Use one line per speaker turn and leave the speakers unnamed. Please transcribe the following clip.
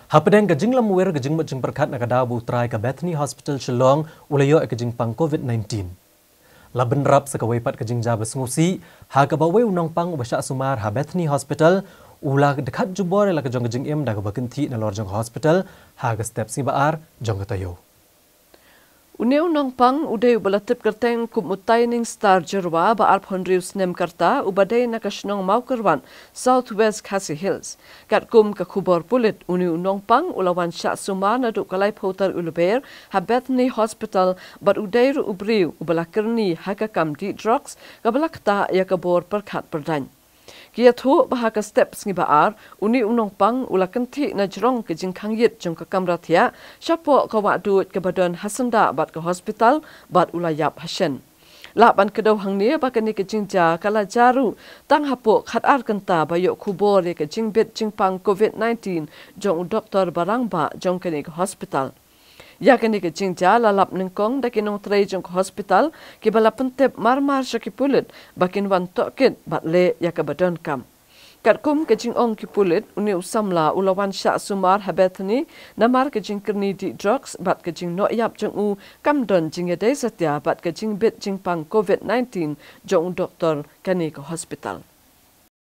Hapedeng kajing lamuwer kajing macing perkat nakada butrai ke Bethany Hospital Shillong ulayo kajing pang COVID-19. Laben rap sekawepat kajing jabas ngusi ha kabawe unang pang ubasya sumar ha Bethany Hospital ula dekat jubor la kajong kajing im daga bakenti na lorjong hospital ha ga step si baar jong katayo.
Uneu nong pang udai ubalatip kerteng kumutaining star jerwa ba arp honrius nem karta ubadai nakashnong maukerwan Southwest Khasi Hills. Kat kum ka khubor pulit uneu nong pang ulawan sya sumar na dukalai potar uluber ha Bethany Hospital bat udai ru ubriu ubalakerni hakakam di drugs kabalakta ya kabor perkat perdan. Kia thu bahaka steps ngi baar uni unong pang ulakenti na jrong ke jingkhang yit jong ka kamrathia syapo ka wadut ke badan hasanda bat ke hospital bat ulayap hashen laban kedaw hangni bakani ke jingja kala jaru tang hapo khatar kanta bayo khubor ke jingbet jingpang COVID-19 jong doktor barangba jong kani ke hospital. Ya kini ke jingja lalap nengkong da kinong tray jong hospital ki bala pentep mar syaki pulit bakin wan tokit bat le ya ke badan kam. Kat kum ke jing ong ki pulit uni usamla ulawan syak sumar ha Bethany namar ke jing kerni di drugs bat ke jing no yap jong u kam don jing yadai satya bat ke jing bit jing pang COVID-19 jong doktor kani ke hospital.